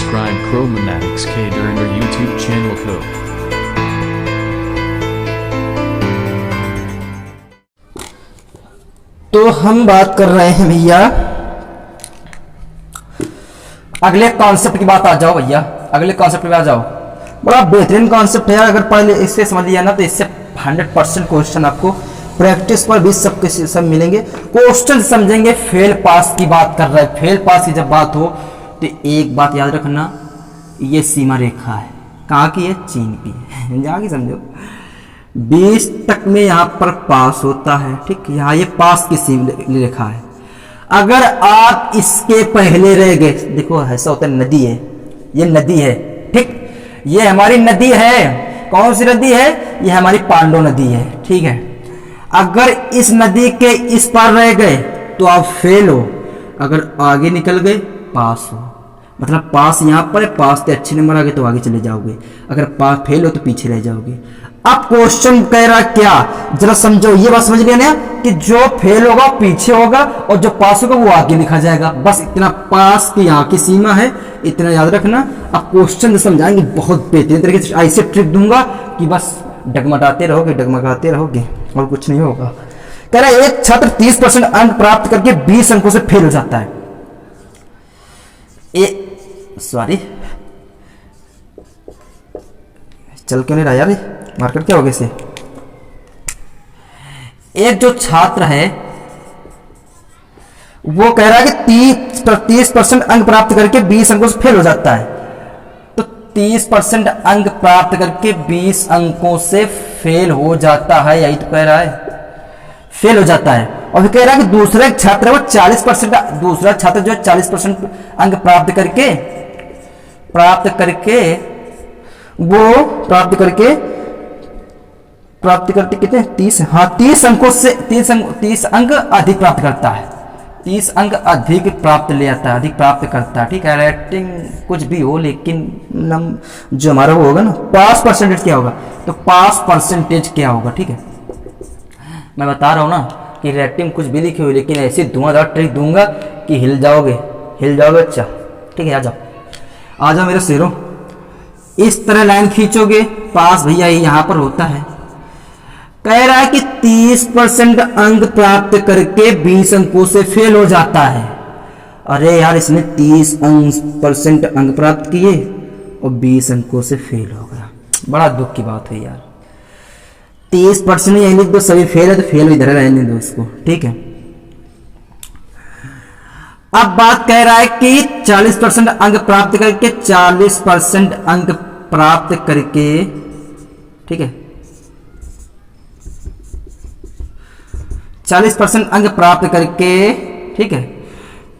subscribe Chromatics K during our YouTube channel code. तो हम बात कर रहे हैं भैया, अगले कॉन्सेप्ट की बात आ जाओ भैया, अगले कॉन्सेप्ट पे आ जाओ। बड़ा बेहतरीन कॉन्सेप्ट है, अगर पहले इससे समझ लिया ना तो इससे 100% क्वेश्चन आपको प्रैक्टिस पर भी सब मिलेंगे। क्वेश्चन समझेंगे, फेल पास की बात कर रहे हैं। फेल पास की जब बात हो तो एक बात याद रखना, ये सीमा रेखा है, कहाँ की है? चीन की है। जाके समझो 20 तक में यहाँ पर पास होता है, ठीक, यहाँ ये पास की सीमा रेखा है। अगर आप इसके पहले रह गए, देखो ऐसा होता है, नदी है, ये नदी है, ठीक, ये हमारी नदी है। कौन सी नदी है? ये हमारी पांडव नदी है, ठीक है। अगर इस नदी के इस पार रह गए तो आप फेल हो, अगर आगे निकल गए पास हो। मतलब पास यहाँ पर है, पास से अच्छे नंबर आ गए तो आगे चले जाओगे, अगर पास फेल हो तो पीछे रह जाओगे। अब क्वेश्चन कह रहा क्या, जरा समझो, ये बात समझ लिया ना कि जो फेल होगा पीछे होगा और जो पास होगा वो आगे लिखा जाएगा। बस इतना, पास की यहाँ की सीमा है, इतना याद रखना। अब क्वेश्चन समझाएंगे बहुत बेहतरीन तरीके से, ऐसे ट्रिक दूंगा कि बस डगमगाते रहोगे, डगमगाते रहोगे और कुछ नहीं होगा। कह रहा है एक छात्र 30% अंक प्राप्त करके 20 अंकों से फेल हो जाता है। सॉरी, चल क्यों नहीं रहा यार, मार्केट क्या हो गया इसे। एक जो छात्र है वो कह रहा है कि 30% अंक प्राप्त करके 20 अंकों से फेल हो जाता है। तो 30% अंक प्राप्त करके 20 अंकों से फेल हो जाता है, यही तो कह रहा है, फेल हो जाता है। और फिर कह रहा है कि दूसरा एक छात्र है वो 40%, दूसरा छात्र जो है 40% अंक प्राप्त करके कितने, 30, हाँ 30 अंकों से 30 अंक अधिक प्राप्त करता है, 30 अंक अधिक प्राप्त ले आता है, अधिक प्राप्त करता है, ठीक है। रेटिंग कुछ भी हो, लेकिन जो हमारा वो होगा ना, पास परसेंटेज क्या होगा, तो पास परसेंटेज क्या होगा, ठीक है। मैं बता रहा हूँ ना कि रेटिंग कुछ भी लिखी हुई, लेकिन ऐसी धुआंधार ट्रिक दूंगा कि हिल जाओगे अच्छा, ठीक है। आ जाओ मेरे शेरों, इस तरह लाइन खींचोगे, पास भैया यहाँ पर होता है। कह रहा है कि 30% अंक प्राप्त करके 20 अंकों से फेल हो जाता है। अरे यार, इसने 30% अंक प्राप्त किए और 20 अंकों से फेल हो गया, बड़ा दुख की बात है यार। 30% यही लिख दो, सभी फेल है तो फेल इधर रहने दो इसको, ठीक है। अब बात कह रहा है कि 40% अंक प्राप्त करके 40% अंक प्राप्त करके, ठीक है, 40% अंक प्राप्त करके, ठीक है,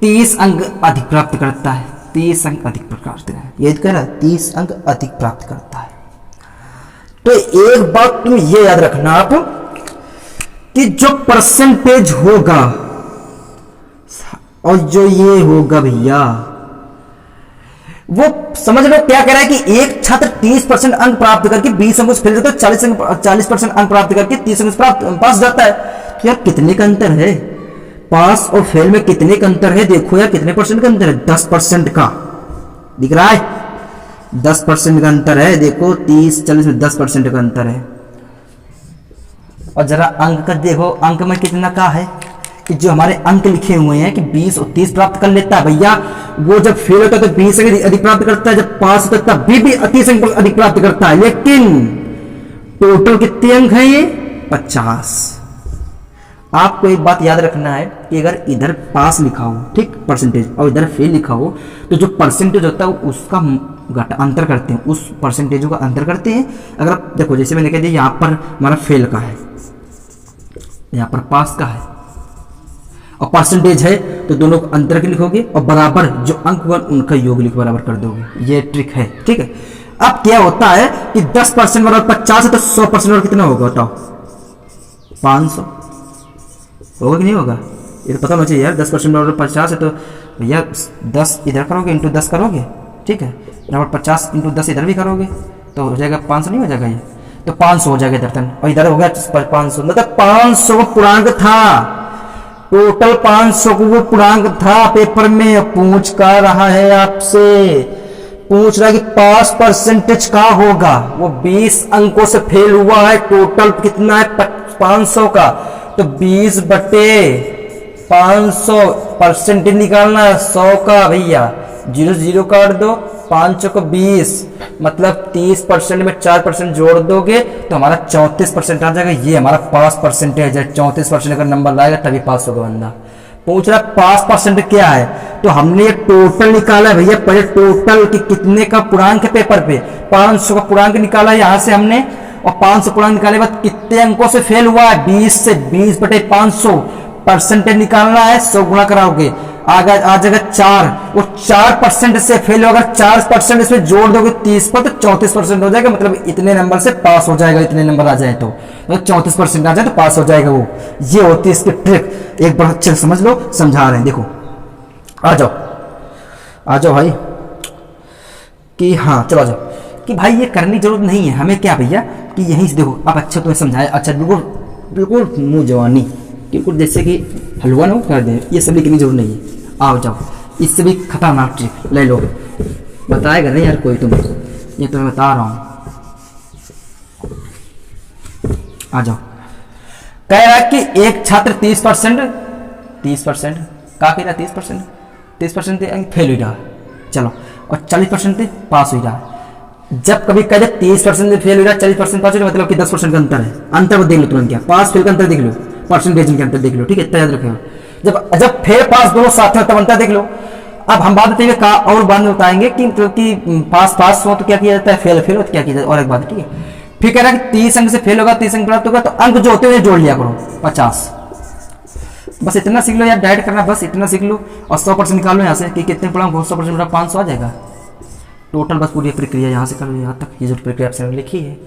30 अंक अधिक प्राप्त करता है, 30 अंक अधिक प्राप्त करता है, ये कह रहा है 30 अंक अधिक प्राप्त करता है। तो एक बात तुम ये याद रखना आप कि जो परसेंटेज होगा और जो ये होगा भैया, वो समझ लो क्या कह रहा है कि एक छात्र 30% अंक प्राप्त करके 20 अंकों से फेल जाता है, 40% अंक प्राप्त करके 30 अंक से पास जाता है। तो यार कितने का अंतर है, पास और फेल में कितने का अंतर है, देखो यार कितने परसेंट का अंतर है, 10% का दिख रहा है, 10% का अंतर है। देखो 30-40 में 10% का अंतर है। और जरा अंक का देखो, अंक में कितना का है कि जो हमारे अंक लिखे हुए हैं कि 20 और 30 प्राप्त कर लेता है भैया, वो जब फेल होता है तो 20 अंक अधिक प्राप्त करता है, जब पास होता है तब भी 30 अंक अधिक प्राप्त करता है। लेकिन टोटल कितने अंक हैं ये? 50। आपको एक बात याद रखना है कि अगर इधर पास लिखा हो, ठीक, परसेंटेज, और इधर फेल लिखा हो, तो जो परसेंटेज होता है उसका अंतर करते हैं, उस परसेंटेजों का अंतर करते हैं। अगर आप देखो, जैसे मैंने कह दिया यहाँ पर हमारा फेल का है, यहाँ पर पास का है, और परसेंटेज है तो दोनों को अंतर के लिखोगे और बराबर जो अंक होगा उनका योग लिख बराबर कर दोगे। ये ट्रिक है, ठीक है। अब क्या होता है कि 10% बराबर 50 है तो 100% और कितना होगा, बताओ? 500 होगा कि नहीं होगा? ये तो पता होना चाहिए यार। 10% बराबर 50 है तो भैया 10 इधर करोगे, इंटू 10 करोगे, ठीक है, बराबर 50 इंटू 10 इधर भी करोगे तो हो जाएगा 500, नहीं हो जाएगा ये? तो 500 हो जाएगा इधर, और इधर हो गया 500, मतलब 500 पूर्णांक था, टोटल 500 को वो पूर्णांक था। पेपर में पूछ कर रहा है आपसे पूछ रहा है कि पास परसेंटेज का होगा, वो 20 अंकों से फेल हुआ है, टोटल कितना है 500 का, तो 20 बटे 500 परसेंटेज निकालना है 100 का भैया, 0 0 काट दो, 500 को 20 मतलब 30% में 4% जोड़ दोगे तो हमारा 34% आ जाएगा। ये हमारा पास परसेंटेज है, 34% अगर नंबर लाएगा तभी पास होगा बंदा। पूछ रहा पास परसेंट क्या है, तो हमने ये टोटल निकाला है भैया, पहले टोटल कि कितने का पूर्णांक पेपर पे 500 का पूर्णांक निकाला है यहाँ से हमने, और 500 पूर्णांक निकाले बाद कितने अंकों से फेल हुआ है 20 से, 20 बटे 500 परसेंटेज निकालना है, 100 गुणा कराओगे आगे आ जाएगा 4, वो 4% से फेल होगा, 4% इसमें जोड़ दोगे 30 पर तो 34% हो जाएगा, मतलब इतने नंबर से पास हो जाएगा, इतने नंबर आ जाए तो मतलब 34% आ जाए तो पास हो जाएगा वो। ये होती है इसकी ट्रिक, एक बार अच्छे से समझ लो, समझा रहे हैं देखो। आ जाओ भाई कि हाँ चलो आ जाओ कि भाई ये करने की जरूरत नहीं है हमें, क्या भैया कि यहीं से देखो आप अच्छा तुम्हें समझाए, अच्छा बिल्कुल बिल्कुल मुंह जवानी बिल्कुल जैसे कि हलवा ना कर दे, ये सब लिखने की जरूरत नहीं है। आओ जाओ, इससे भी खतरनाक ट्रिक ले लो, बताएगा नहीं यार कोई, ये तुम्हें बता रहा हूँ। आ जाओ, कह रहा है कि एक छात्र 30% का कह रहा 30% फेल हो रहा, चलो, और 40% पास हो रहा। जब कभी कह 30% फेल हो रहा 40% पास हो रहा, मतलब कि 10% का अंतर है, अंतर को देख लो तुरंत, क्या पास फेल का अंतर देख लो, परसेंटेज के अंतर देख लो, ठीक है, इतना याद रखो। जब फेल पास दोनों साथ में तब अंतर देख लो। अब हम बात बताएंगे का और बाद में बताएंगे कि पास हो तो क्या किया जाता है, फेल हो तो क्या किया जाता है, और एक बात, ठीक है। फिर कह रहा है कि 30 अंक से फेल होगा, 30 अंक प्राप्त होगा, तो अंक जो होते हैं जोड़ लिया करो 50, बस इतना सीख लो यार, डायरेक्ट करना बस इतना सीख लो, और 100% निकाल लो यहाँ से कि कितने पढ़ा 100% 500 आ जाएगा टोटल। बस पूरी प्रक्रिया यहाँ से कर लो, यहाँ तक ये जो प्रक्रिया आपने लिखी है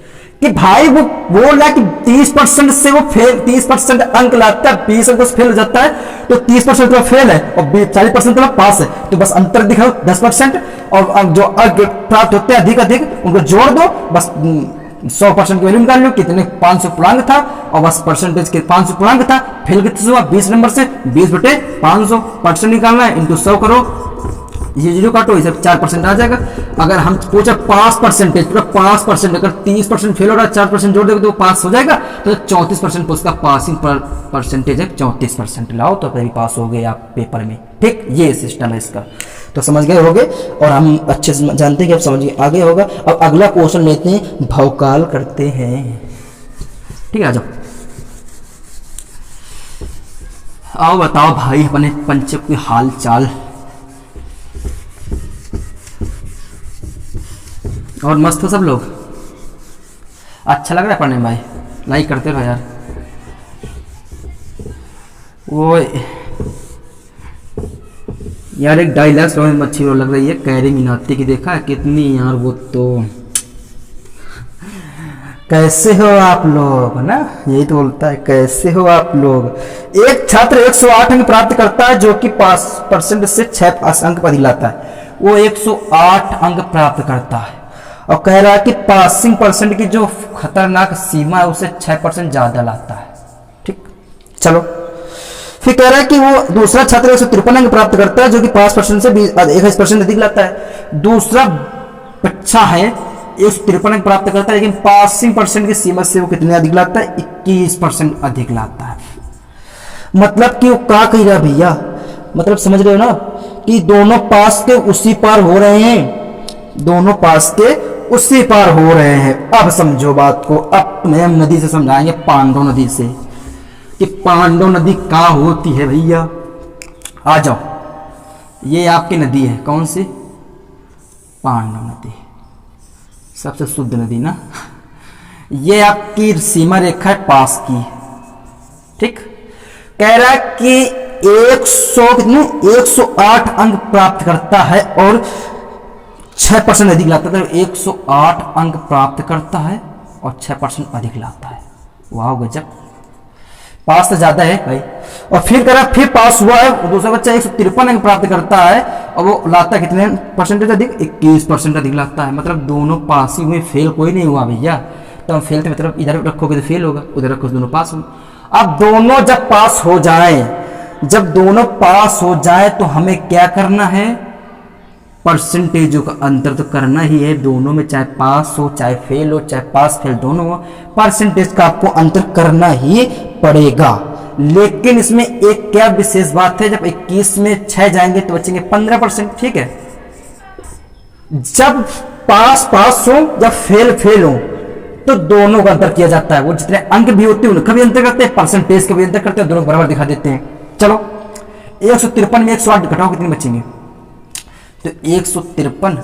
कि भाई वो बोल रहा है कि 30% से वो फेल, 30% अंक लाता है, 20 अंक से फेल हो जाता है, तो 30% तो फेल है और 40% तो पास है, तो बस अंतर दिखाओ 10%, और जो अंक प्राप्त होते हैं अधिक उनको जोड़ दो, बस 100% की वैल्यू निकाल लो, कितने 500 पूर्णांक था, और बस परसेंटेज के 500 पूर्णांक था, फेल कितने हुआ 20 नंबर से, 20 बटे 500 परसेंट निकालना है, इंटू 100 करो, ये 0 काटो, इसे 4% आ जाएगा। अगर हम पूछा पास परसेंटेज, पूरा 5%, अगर 30% फेल हो रहा है 4% जोड़ देगा तो पास हो जाएगा, तो 34% उसका पासिंग परसेंटेज है, 34% लाओ तो तभी पास हो गए आप पेपर में, ठीक। ये सिस्टम है इसका, तो समझ गए होगे, और हम अच्छे से जानते हैं कि आप समझ गए, आगे होगा। अब अगला क्वेश्चन लेते हैं, भौकाल करते हैं, ठीक है। आ जाओ, आओ बताओ भाई अपने पंचक की हाल चाल, और मस्त हो सब लोग, अच्छा लग रहा है पढ़ने में भाई, लाइक करते रहो यार। वो यार एक डायलॉग समझ में अच्छी लग रही है, कैरी मीनाती की, देखा है कितनी यार, वो तो कैसे हो आप लोग ना, यही तो बोलता है कैसे हो आप लोग। एक छात्र 108 अंक प्राप्त करता है जो कि पास परसेंट से 6 अंक अधिक लाता है, वो 108 अंक प्राप्त करता है, और कह रहा है कि पासिंग परसेंट की जो खतरनाक सीमा है उसे 6% ज्यादा लाता है, ठीक। चलो, फिर कह रहा है कि वो दूसरा छात्र 153 अंक प्राप्त करता है जो कि 5% से 21% अधिक लाता है। दूसरा बच्चा है 153 अंक प्राप्त करता है, लेकिन पासिंग परसेंट की सीमा से वो कितने अधिक लाता है, 21% अधिक लाता है। मतलब कि वो क्या कह रहा है भैया, मतलब समझ रहे हो ना कि दोनों पास के उसी पार हो रहे हैं, दोनों पास के उसी पार हो रहे हैं। अब समझो बात को, अब तुम्हें हम नदी से समझाएंगे, पांडव नदी से, कि पांडव नदी क्या होती है भैया। आ जाओ, ये आपकी नदी है, कौन सी, पांडव नदी, सबसे शुद्ध नदी ना। ये आपकी सीमा रेखा है पास की, ठीक। कह रहा है कि 108 अंक प्राप्त करता है और 6% अधिक लाता है, 108 अंक प्राप्त करता है और 6% अधिक लाता है। वाह गजब, पास तो ज्यादा है भाई। और फिर कह रहा फिर पास हुआ है दूसरा बच्चा 153 अंक प्राप्त करता है और वो लाता है कितने परसेंटेज अधिक, 21% अधिक लाता है। मतलब दोनों पास ही हुए, फेल कोई नहीं हुआ भैया। तो हम फेल थे, मतलब इधर रखोगे तो फेल होगा, उधर रखो दोनों पास हो। अब दोनों जब पास हो जाए, जब दोनों पास हो जाए तो हमें क्या करना है, परसेंटेजों का अंतर तो करना ही है दोनों में, चाहे पास हो चाहे फेल हो, चाहे पास फेल दोनों हो, परसेंटेज का आपको अंतर करना ही पड़ेगा। लेकिन इसमें एक क्या विशेष बात है, जब 21 में 6 जाएंगे तो बचेंगे 15%। ठीक है, जब पास पास हो जब फेल फेल हो तो दोनों का अंतर किया जाता है। वो जितने अंक भी होते हैं उनका भी अंतर करते हैं, परसेंटेज का भी अंतर करते हैं, दोनों बराबर दिखा देते हैं। चलो 153 में 108 घटाओ कितने बचेंगे, तो 153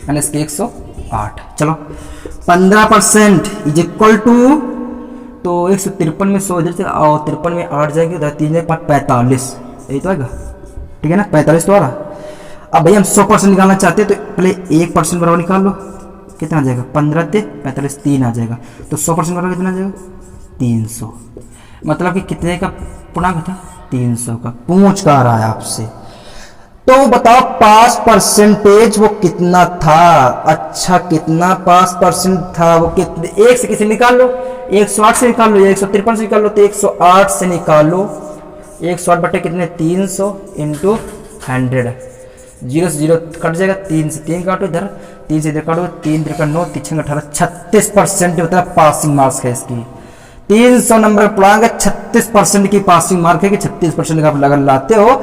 माइनस के 108, चलो 15% इज इक्वल टू, तो 153 में 100 इधर से और 53 में 8 जाएंगे उधर 3 45, यही तो आएगा। ठीक है ना, 45 तो आ रहा। अब भाई हम 100% निकालना चाहते हैं तो पहले 1% बराबर निकाल लो, कितना आ जाएगा 15 ते 45 3 आ जाएगा, तो 100% बराबर कितना आ जाएगा 300। मतलब कि कितने का पूर्णांक था 300 का। पूछ का आ रहा है आपसे, तो बताओ पास परसेंटेज वो कितना था। अच्छा कितना पास परसेंट था वो, कितने, एक से किसी निकाल लो, 108 से निकाल लो या 153 से निकाल लो, तो 108 से निकालो। 108 बटे कितने 300 इंटू 100, 0 से 0 कट जाएगा, 3 से 3 काटो इधर, 3 से इधर काटो, 3 3 9 3 18 36% होता है पासिंग मार्क्स है इसकी। 300 नंबर पढ़ाएंगे, 36% की पासिंग मार्क है कि 36% का आप अगर लाते हो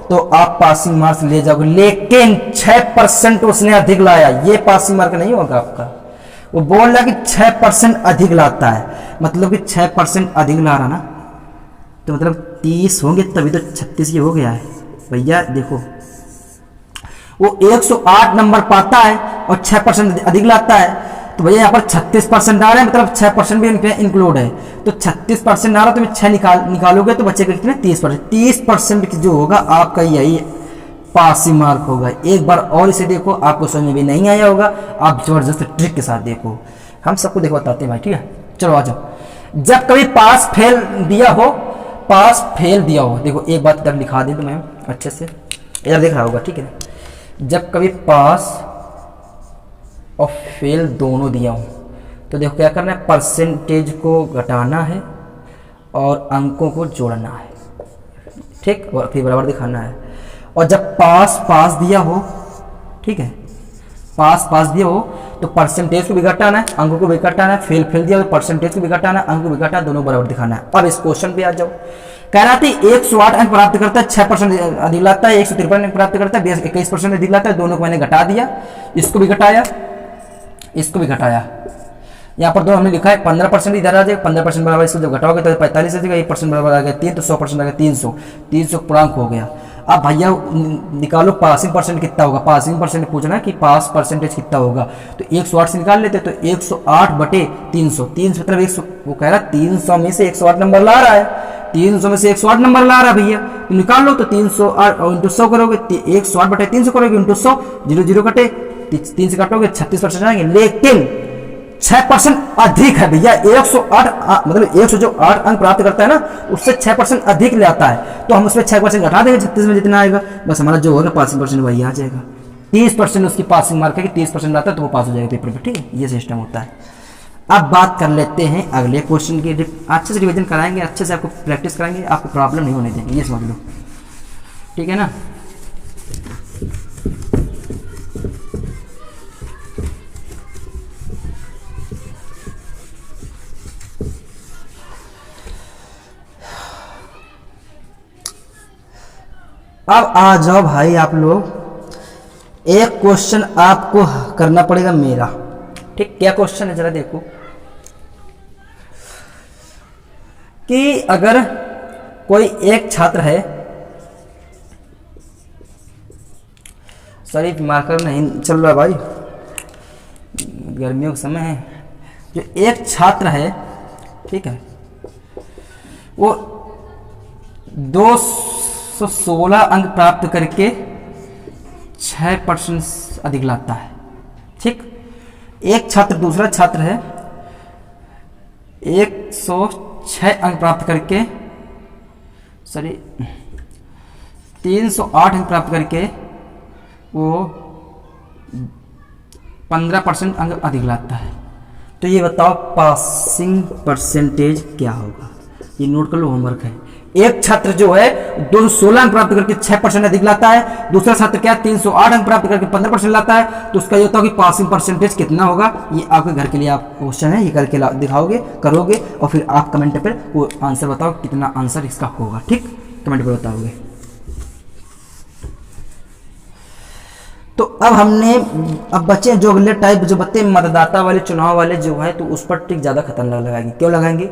तो आप पासिंग मार्क्स ले जाओगे। लेकिन 6% उसने अधिक लाया, ये पासिंग मार्क नहीं होगा आपका। वो बोल रहा कि 6% अधिक लाता है, मतलब कि 6% अधिक ला रहा ना, तो मतलब 30 होंगे तभी तो 36 ये हो गया है। भैया देखो वो 108 नंबर पाता है और 6% अधिक लाता है, तो भैया यहाँ पर 36% आ रहे हैं, मतलब 6% भी इंक्लूड है, तो 36% आ रहा, तो 6 निकालोगे तो बचेगा कितने 30%। 30% जो होगा आपका यही पासिंग मार्क होगा। एक बार और इसे देखो, आपको समझ में भी नहीं आया होगा, आप जबरदस्त ट्रिक के साथ देखो, हम सबको देखो बताते हैं भाई। ठीक है, चलो आ जाओ। जब कभी पास फेल दिया हो, पास फेल दिया हो, देखो एक बात इधर लिखा दें तो मैं अच्छे से, इधर देख रहा होगा। ठीक है, जब कभी पास और फेल दोनों दिया हूँ तो देखो क्या करना है, परसेंटेज को घटाना है और अंकों को जोड़ना है। ठीक, और फिर बराबर दिखाना है। और जब पास पास दिया हो, ठीक है, पास पास दिया हो तो परसेंटेज को भी घटाना है, अंकों को भी घटाना है। फेल फेल दिया हो तो परसेंटेज को भी घटाना है, अंक को भी घटाना, दोनों बराबर दिखाना है। अब इस क्वेश्चन पे आ जाओ। कह रहा था 108 अंक प्राप्त करता है, 6% अधिक लाता है, 153 अंक प्राप्त करता है, 21% अधिक लाता है, दोनों को मैंने घटा दिया, इसको भी घटाया, इसको भी घटाया। यहाँ पर दो हमने लिखा है 15% इधर आ जाएगा, 15% बराबर इसको जब घटाओगे तो 45 आ जाएगा, 1% बराबर आ गया 3, तो 100% आ गया 300, 300 पूर्णांक हो गया। अब भैया निकालो पासिंग परसेंट कितना होगा, पासिंग परसेंट पूछना है कि पास परसेंटेज कितना होगा, तो 108 से निकाल लेते, तो 108 बटे 300, 300 मतलब 100, वो कह रहा 300 में से 108 नंबर ला रहा है, 300 में से 108 नंबर ला रहा है भैया, तो निकाल लो, तो 300 इंटू 100 करोगे, 108 बटे 300 करोगे इंटू 100, 0 0 कटे, 3 से काटोगे 36% आएंगे। लेकिन 6% अधिक है भैया, 108 मतलब 108 अंक प्राप्त करता है ना, उससे 6% अधिक ले आता है, तो हम उसमें 6% घटा देंगे, 36 में जितना आएगा बस हमारा जो होगा पासिंग परसेंट वही आ जाएगा। 30% उसकी पासिंग मार्क है कि 30% आता है तो वो पास हो जाएगा पेपर पे। ठीक है, ये सिस्टम होता है। अब बात कर लेते हैं अगले क्वेश्चन की। अच्छे से रिवीजन कराएंगे, अच्छे से आपको प्रैक्टिस कराएंगे, आपको प्रॉब्लम नहीं होने देंगे, ये समझ लो। ठीक है ना, अब आ जाओ भाई आप लोग, एक क्वेश्चन आपको करना पड़ेगा मेरा। ठीक, क्या क्वेश्चन है जरा देखो, कि अगर कोई एक छात्र है, सॉरी मार्कर नहीं चल रहा भाई, गर्मियों का समय है, जो एक छात्र है, ठीक है, वो 216 अंक प्राप्त करके 6% अधिक लाता है। ठीक, एक छात्र दूसरा छात्र है 106 अंक प्राप्त करके, सॉरी 308 अंक प्राप्त करके वो 15% अंक अधिक लाता है। तो ये बताओ पासिंग परसेंटेज क्या होगा, ये नोट कर लो, होमवर्क है। एक छात्र जो है 216 अंक प्राप्त करके 6% अधिक लाता है, दूसरा छात्र क्या 308 अंक प्राप्त करके 15% लाता है, तो उसका ये होता है कि पासिंग परसेंटेज कितना होगा। ये आपके घर के लिए आप क्वेश्चन है, ये करके दिखाओगे, करोगे और फिर आप कमेंट पर वो आंसर बताओ कितना आंसर इसका होगा। ठीक, कमेंट पर बताओगे। तो अब हमने अब बच्चे जो अगले टाइप जो बच्चे मतदाता वाले चुनाव वाले जो है, तो उस पर ट्रिक ज़्यादा खतरनाक लगाएंगे। क्यों लगाएंगे?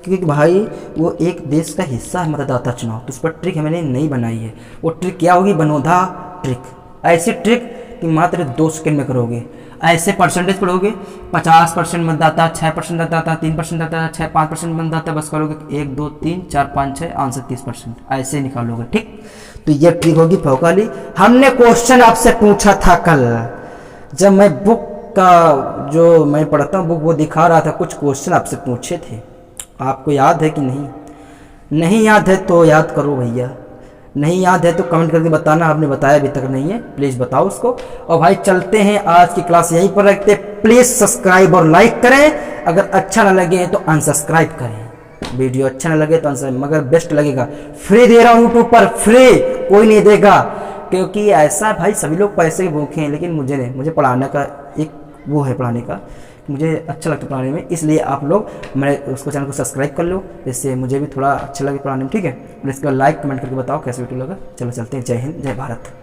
क्योंकि भाई वो एक देश का हिस्सा है मतदाता चुनाव, तो उस पर ट्रिक हमने नहीं बनाई है। वो ट्रिक क्या होगी? बनोधा ट्रिक। ऐसी ट्रिक कि मात्र 2 सेकंड में करोगे। ऐसे परसेंटेज पढ़ोगे, 50% मतदाता, 6% मतदाता, 3% मतदाता, 5% मतदाता, बस करोगे 1 2 3 4 5 6 आंसर 30%, ऐसे निकालोगे। ठीक, तो ये ट्रिक होगी भौकाली। हमने क्वेश्चन आपसे पूछा था कल, जब मैं बुक का जो मैं पढ़ता हूँ बुक वो दिखा रहा था, कुछ क्वेश्चन आपसे पूछे थे, आपको याद है कि नहीं? नहीं याद है तो याद करो भैया, नहीं याद है तो कमेंट करके बताना। आपने बताया अभी तक नहीं है, प्लीज़ बताओ उसको। और भाई चलते हैं, आज की क्लास यहीं पर रखते। प्लीज़ सब्सक्राइब और लाइक करें, अगर अच्छा ना लगे तो अनसब्सक्राइब करें। वीडियो अच्छा ना लगे तो अनसब्सक्राइब, मगर बेस्ट लगेगा। फ्री दे रहा हूँ यूट्यूब पर, फ्री, कोई नहीं देगा, क्योंकि ऐसा भाई सभी लोग पैसे के भूखे हैं, लेकिन मुझे नहीं, मुझे पढ़ाने का एक वो है, पढ़ाने का मुझे अच्छा लगता है पढ़ाने में, इसलिए आप लोग मेरे उसको चैनल को सब्सक्राइब कर लो, इससे मुझे भी थोड़ा अच्छा लगे पढ़ाने में। ठीक है, और इसका लाइक कमेंट करके बताओ कैसे वीडियो लगा। चलो चलते हैं, जय हिंद, जय भारत।